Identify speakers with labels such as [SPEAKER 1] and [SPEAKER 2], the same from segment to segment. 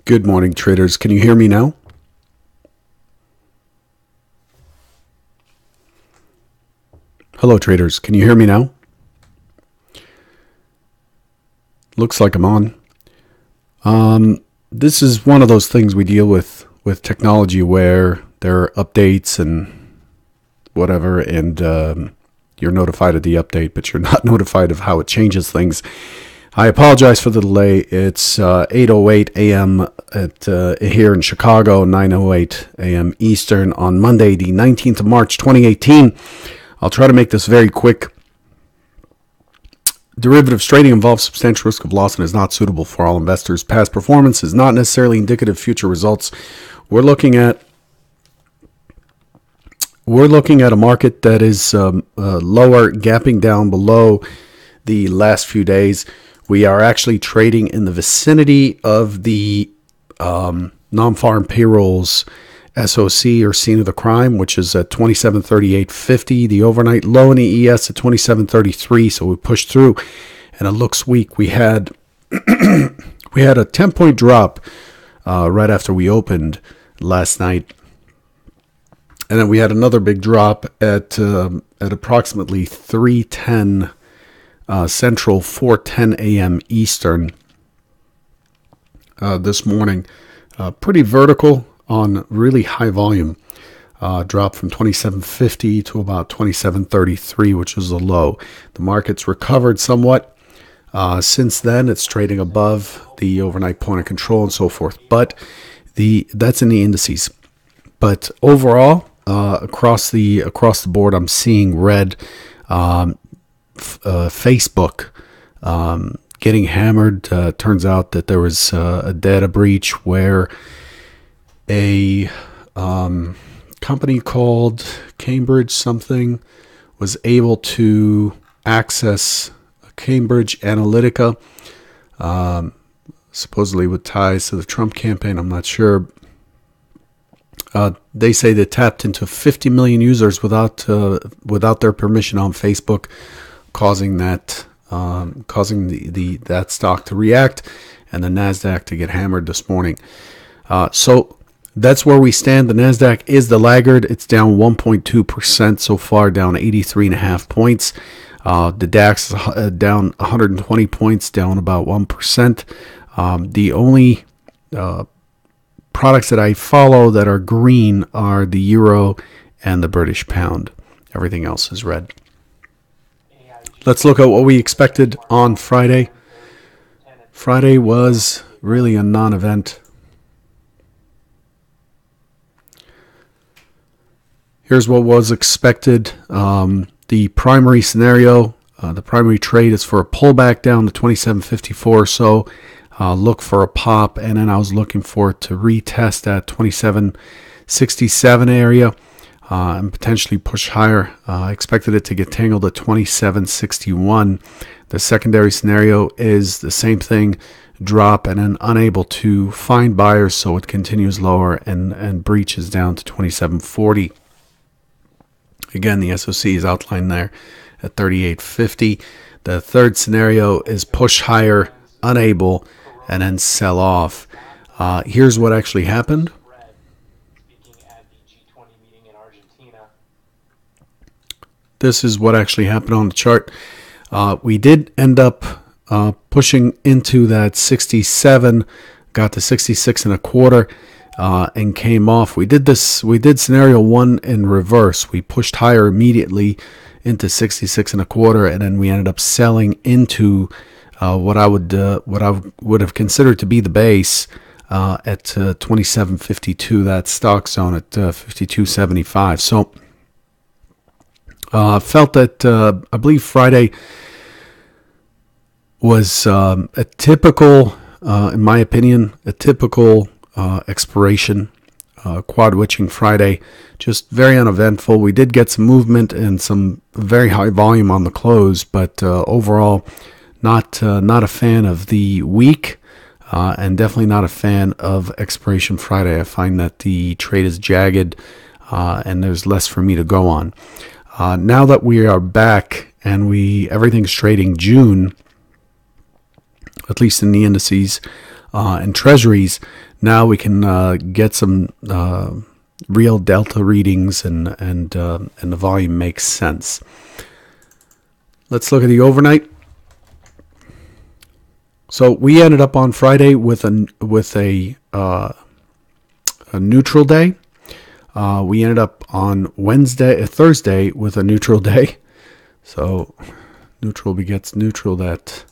[SPEAKER 1] Good morning, traders. Can you hear me now? Hello, traders. Can you hear me now? Looks like I'm on. This is one of those things we deal with technology where there are updates and whatever, and you're notified of the update, but you're not notified of how it changes things. I apologize for the delay. It's 8:08 a.m. at here in Chicago, 9:08 a.m. Eastern on Monday, the 19th of March, 2018. I'll try to make this very quick. Derivatives trading involves substantial risk of loss and is not suitable for all investors. Past performance is not necessarily indicative of future results. We're looking at a market that is lower, gapping down below the last few days. We are actually trading in the vicinity of the non-farm payrolls SOC, or scene of the crime, which is at 2738.50. The overnight low in the ES at 2733. So we pushed through, and it looks weak. We had a 10-point drop right after we opened last night, and then we had another big drop at approximately 3:10 Central, 4:10 a.m. Eastern this morning. Pretty vertical on really high volume. Dropped from 2750 to about 2733, which was a low. The market's recovered somewhat. Since then, it's trading above the overnight point of control and so forth. But that's in the indices. But overall, across the board, I'm seeing red. Facebook getting hammered. Turns out that there was a data breach where a company called Cambridge something was able to access Cambridge Analytica, supposedly with ties to the Trump campaign. I'm not sure. They say they tapped into 50 million users without their permission on Facebook, causing that stock to react and the Nasdaq to get hammered this morning. So that's where we stand. The Nasdaq is the laggard. It's down 1.2% so far, down 83.5 points. The DAX is down 120 points, down about 1%. The only products that I follow that are green are the euro and the British pound. Everything else is red. Let's look at what we expected on Friday. Friday was really a non-event. Here's what was expected. The primary scenario, the primary trade is for a pullback down to 2754. So look for a pop, and then I was looking for it to retest that 2767 area and potentially push higher. I expected it to get tangled at 2761. The secondary scenario is the same thing, drop and then unable to find buyers, so it continues lower and breaches down to 2740. Again, the SOC is outlined there at 3850. The third scenario is push higher, unable, and then sell off. Here's what actually happened. This is what actually happened on the chart. We did end up pushing into that 67, got to 66 and a quarter, and came off. We did scenario one in reverse. We pushed higher immediately into 66 and a quarter, and then we ended up selling into what I would have considered to be the base at 2752. That stock zone at 5275. So felt that I believe Friday was a typical, in my opinion, a typical expiration, quad witching Friday, just very uneventful. We did get some movement and some very high volume on the close, but overall, not a fan of the week, and definitely not a fan of expiration Friday. I find that the trade is jagged, and there's less for me to go on. Now that we are back and everything's trading June, at least in the indices, and treasuries, now we can get some real delta readings, and the volume makes sense. Let's look at the overnight. So we ended up on Friday with a neutral day. We ended up on Thursday with a neutral day. So neutral begets neutral, that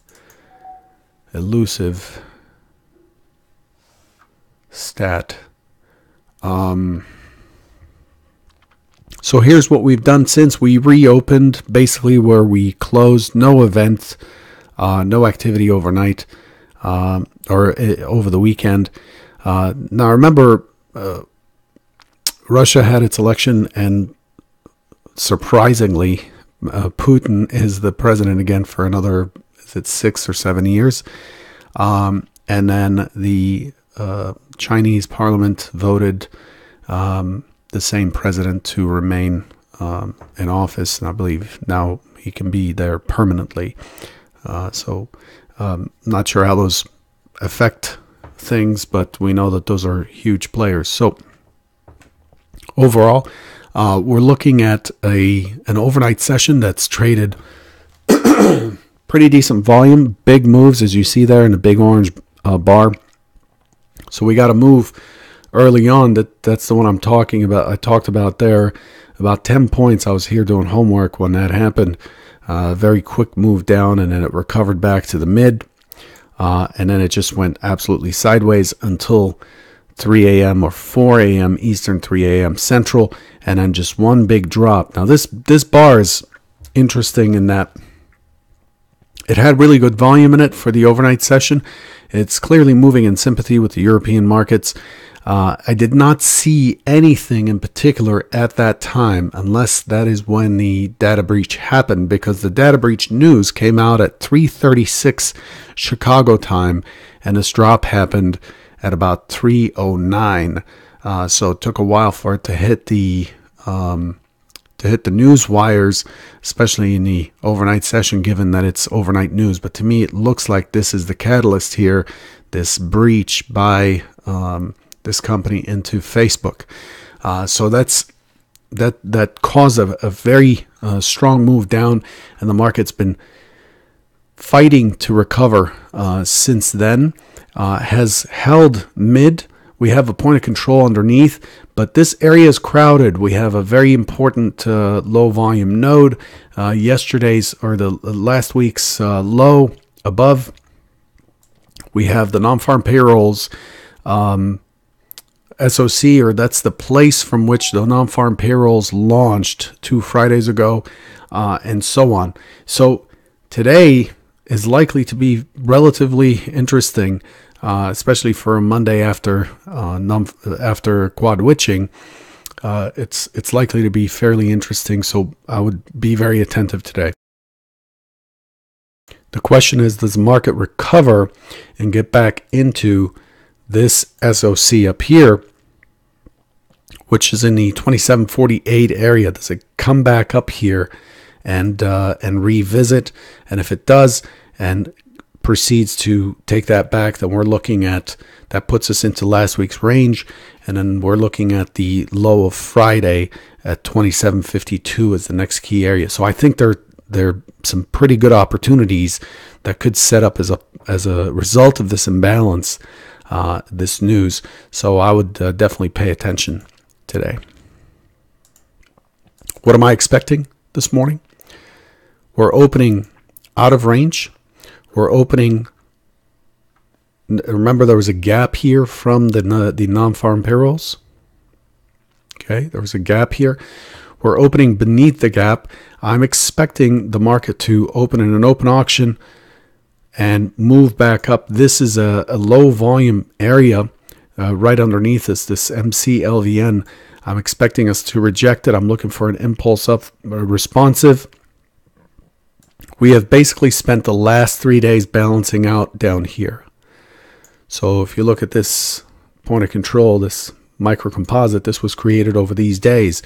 [SPEAKER 1] elusive stat. So here's what we've done since we reopened, basically where we closed. No events, no activity overnight or over the weekend. Now remember, Russia had its election, and surprisingly, Putin is the president again for another, is it 6 or 7 years? And then the Chinese parliament voted the same president to remain in office, and I believe now he can be there permanently. So not sure how those affect things, but we know that those are huge players. So overall, we're looking at an overnight session that's traded pretty decent volume, big moves as you see there in the big orange bar. So we got a move early on, that's the one I'm talking about. I talked about there about 10 points. I was here doing homework when that happened. Very quick move down, and then it recovered back to the mid, and then it just went absolutely sideways until 3 a.m. or 4 a.m. Eastern, 3 a.m. Central, and then just one big drop. Now this bar is interesting in that it had really good volume in it for the overnight session. It's clearly moving in sympathy with the European markets. I did not see anything in particular at that time, unless that is when the data breach happened, because the data breach news came out at 3:36 Chicago time, and this drop happened at about 3:09. So it took a while for it to hit the news wires, especially in the overnight session, given that it's overnight news. But to me, it looks like this is the catalyst here, this breach by this company into Facebook. So that caused a very strong move down, and the market's been fighting to recover since then. Has held mid. We have a point of control underneath, but this area is crowded. We have a very important low volume node. Yesterday's or the last week's low above. We have the non-farm payrolls SOC, or that's the place from which the non-farm payrolls launched 2 Fridays ago, and so on. So today is likely to be relatively interesting, especially for a Monday after quad witching. It's likely to be fairly interesting, so I would be very attentive today. The question is, does the market recover and get back into this SOC up here, which is in the 2748 area? Does it come back up here and revisit? And if it does and proceeds to take that back, then we're looking at, that puts us into last week's range, and then we're looking at the low of Friday at 2752 as the next key area. So I think there are some pretty good opportunities that could set up as a result of this imbalance, this news. So I would definitely pay attention today. What am I expecting this morning? We're opening out of range. We're opening. Remember, there was a gap here from the non-farm payrolls. Okay, there was a gap here. We're opening beneath the gap. I'm expecting the market to open in an open auction and move back up. This is a low volume area right underneath us, this MCLVN. I'm expecting us to reject it. I'm looking for an impulse up, responsive. We have basically spent the last 3 days balancing out down here. So if you look at this point of control, this microcomposite, this was created over these days.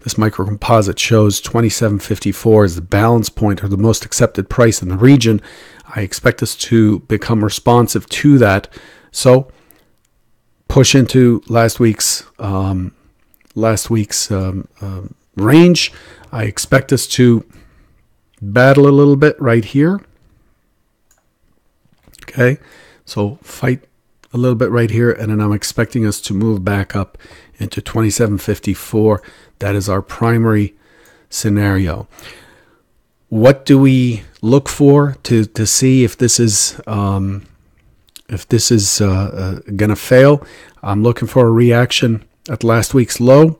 [SPEAKER 1] this micro composite shows 27.54 as the balance point or the most accepted price in the region. I expect us to become responsive to that. So push into last week's range. I expect us to battle a little bit right here. Okay, so fight a little bit right here, and then I'm expecting us to move back up into 27.54. That is our primary scenario. What do we look for to see if this is gonna fail? I'm looking for a reaction at last week's low.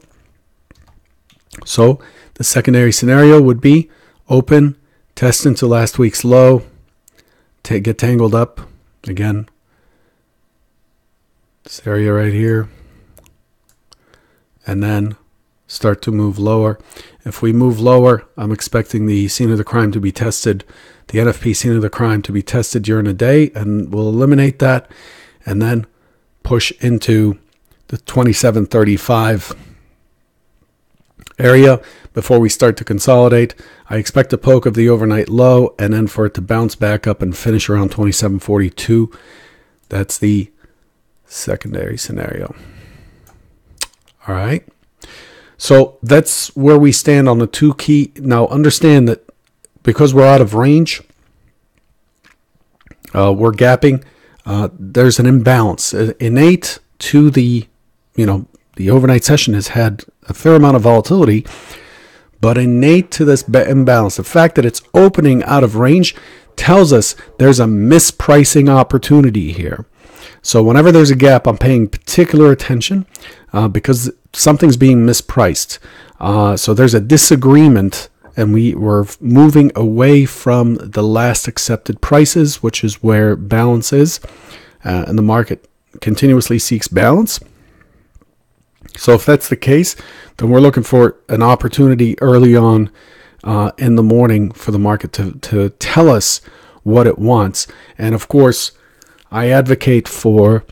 [SPEAKER 1] So the secondary scenario would be open, test into last week's low, get tangled up again. This area right here, and then start to move lower. If we move lower, I'm expecting the scene of the crime to be tested, the NFP scene of the crime to be tested during the day, and we'll eliminate that and then push into the 27.35 area before we start to consolidate. I expect a poke of the overnight low and then for it to bounce back up and finish around 27.42. That's the secondary scenario. All right. So that's where we stand on the two key. Now understand that because we're out of range, we're gapping. There's an imbalance innate to the overnight session has had a fair amount of volatility, but innate to this imbalance, the fact that it's opening out of range tells us there's a mispricing opportunity here. So whenever there's a gap, I'm paying particular attention because something's being mispriced. So there's a disagreement, and we're moving away from the last accepted prices, which is where balance is, and the market continuously seeks balance. So if that's the case, then we're looking for an opportunity early on in the morning for the market to tell us what it wants. And of course, I advocate for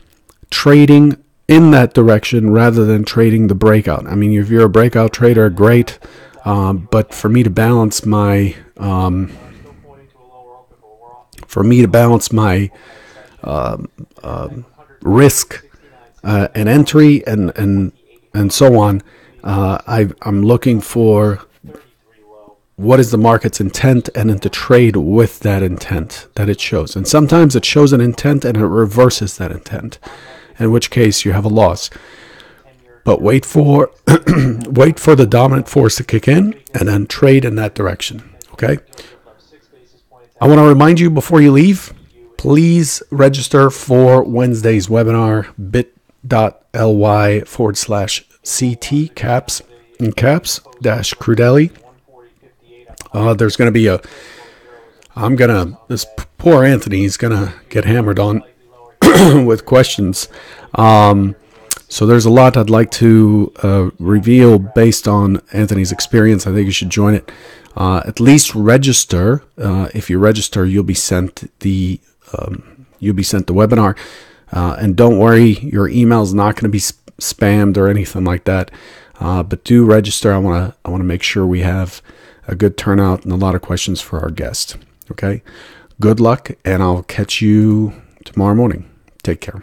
[SPEAKER 1] trading in that direction rather than trading the breakout. I mean, if you're a breakout trader, great. But for me to balance my risk and entry and so on, I'm looking for what is the market's intent and then to trade with that intent that it shows. And sometimes it shows an intent and it reverses that intent, in which case you have a loss. But wait for the dominant force to kick in and then trade in that direction. Okay? I want to remind you before you leave, please register for Wednesday's webinar, bit.ly/CT caps in caps dash Crudelli. There's going to be this poor Anthony is going to get hammered on with questions. So there's a lot I'd like to reveal based on Anthony's experience. I think you should join it. At least register. If you register, you'll be sent the webinar. And don't worry, your email is not going to be spammed or anything like that. But do register. I want to make sure we have a good turnout and a lot of questions for our guest. Okay. Good luck, and I'll catch you tomorrow morning. Take care.